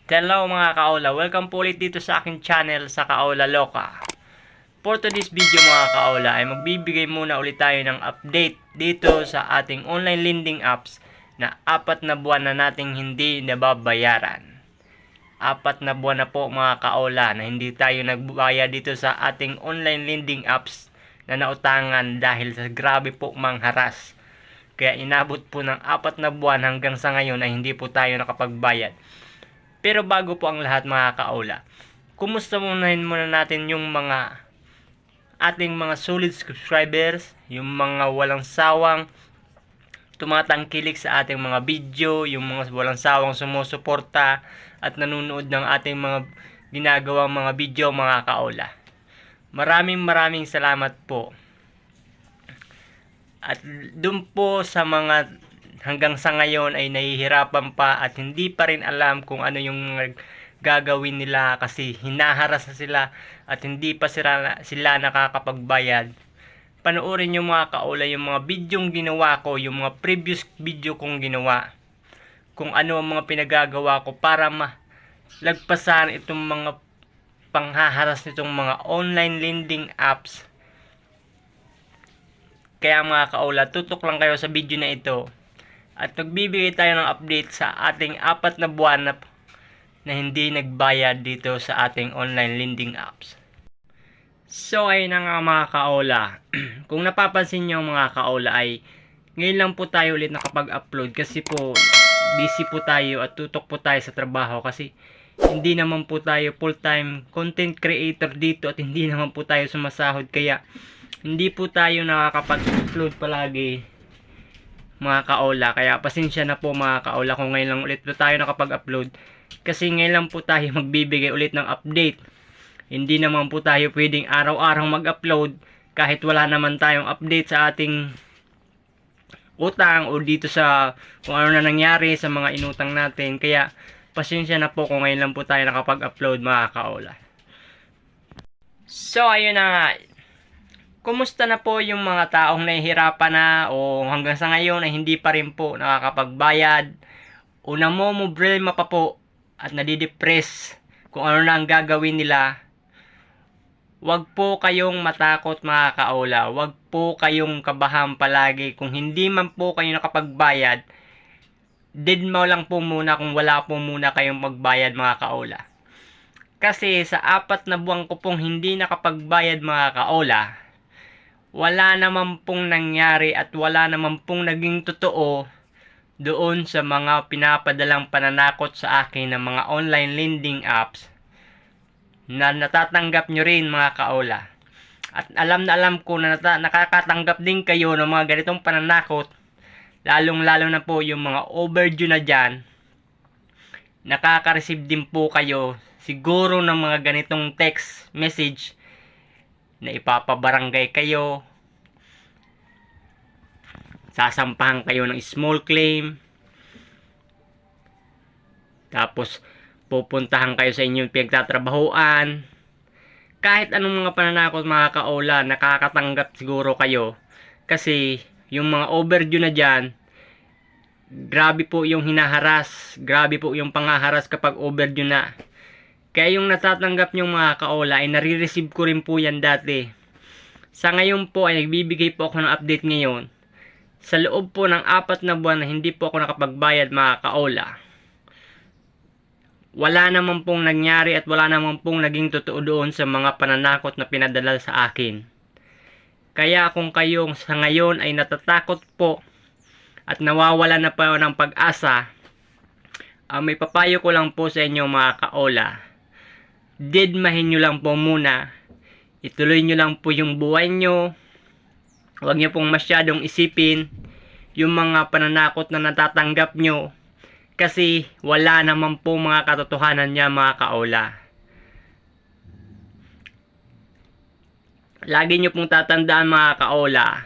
Hello mga kaola, welcome po ulit dito sa aking channel sa Kaola Loka. For today's video mga kaola ay magbibigay muna ulit tayo ng update dito sa ating online lending apps na 4 na buwan na nating hindi nababayaran. 4 na buwan na po mga kaola na hindi tayo nagbayad dito sa ating online lending apps na nautangan dahil sa grabe po mangharas. Kaya inabot po ng 4 na buwan hanggang sa ngayon ay hindi po tayo nakapagbayad. Pero bago po ang lahat mga kaola, kumusta muna natin yung ating mga solid subscribers, yung mga walang sawang tumatangkilik sa ating mga video, yung mga walang sawang sumusuporta at nanonood ng ating mga ginagawang mga video mga kaola. Maraming salamat po. At dun po sa mga hanggang sa ngayon ay nahihirapan pa at hindi pa rin alam kung ano yung gagawin nila kasi hinaharas na sila at hindi pa sila nakakapagbayad. Panoorin yung mga kaola yung mga bidyong ginawa ko, yung mga previous video kong ginawa, kung ano ang mga pinagagawa ko para malagpasan itong mga panghaharas nitong mga online lending apps. Kaya mga kaola, tutok lang kayo sa video na ito at nagbibigay tayo ng update sa ating 4 na buwan na hindi nagbayad dito sa ating online lending apps. So ayun na nga mga kaola. Kung napapansin nyo mga kaola ay ngayon lang po tayo ulit nakapag-upload kasi po busy po tayo at tutok po tayo sa trabaho kasi hindi naman po tayo full-time content creator dito at hindi naman po tayo sumasahod kaya hindi po tayo nakakapag-upload palagi mga kaola. Kaya pasensya na po mga kaola kung ngayon lang ulit po tayo nakapag-upload kasi ngayon lang po tayo magbibigay ulit ng update. Hindi naman po tayo pwedeng araw-araw mag-upload kahit wala naman tayong update sa ating utang o dito sa kung ano na nangyari sa mga inutang natin. Kaya pasensya na po kung ngayon lang po tayo nakapag-upload mga kaola. So ayun na nga. Kumusta na po yung mga taong nahihirapan na o hanggang sa ngayon ay hindi pa rin po nakakapagbayad o namomroblema pa po at nadidepress kung ano na ang gagawin nila? Huwag po kayong matakot mga kaola. Huwag po kayong kabahan palagi. Kung hindi man po kayo nakapagbayad, deadma lang po muna kung wala po muna kayong magbayad mga kaola. Kasi sa 4 na buwan ko pong hindi nakapagbayad mga kaola, wala naman pong nangyari at wala naman pong naging totoo doon sa mga pinapadalang pananakot sa akin ng mga online lending apps na natatanggap nyo rin mga kaola. At alam na alam ko na nakakatanggap din kayo ng mga ganitong pananakot, lalong-lalo na po yung mga overdue na dyan. Nakaka-receive din po kayo siguro ng mga ganitong text message na ipapabarangay kayo, sasampahan kayo ng small claim, tapos pupuntahan kayo sa inyong pinagtatrabahuan. Kahit anong mga pananakot mga kaola, nakakatanggap siguro kayo kasi yung mga overdue na dyan, grabe po yung hinaharas, grabe po yung panghaharas kapag overdue na. Kaya yung natatanggap nyong mga kaola ay nare-receive ko rin po yan dati. Sa ngayon po ay nagbibigay po ako ng update ngayon. Sa loob po ng 4 na buwan na hindi po ako nakapagbayad mga kaola, wala naman pong nangyari at wala naman pong naging totoo doon sa mga pananakot na pinadala sa akin. Kaya kung kayo sa ngayon ay natatakot po at nawawala na po ng pag-asa, may papayo ko lang po sa inyo mga kaola. Deadmahin nyo lang po muna. Ituloy nyo lang po yung buhay nyo. Huwag nyo pong masyadong isipin yung mga pananakot na natatanggap nyo. Kasi wala naman po mga katotohanan niya mga kaola. Lagi nyo pong tatandaan mga kaola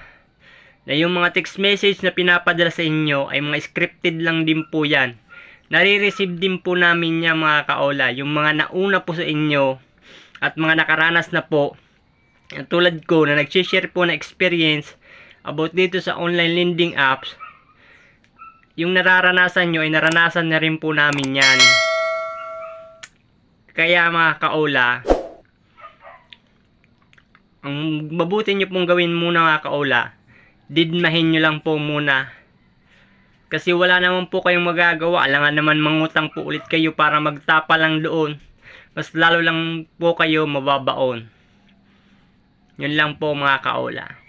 na yung mga text message na pinapadala sa inyo ay mga scripted lang din po yan. Nare-receive din po namin niya mga kaola, yung mga nauna po sa inyo at mga nakaranas na po tulad ko na nag-share po na experience about dito sa online lending apps. Yung nararanasan nyo ay naranasan na rin po namin yan. Kaya mga kaola, ang mabuti nyo pong gawin muna mga kaola, didmahin nyo lang po muna. Kasi wala naman po kayong magagawa. Alangan naman mangutang po ulit kayo para magtapa lang doon. Mas lalo lang po kayo mababaon. Yun lang po mga kaola.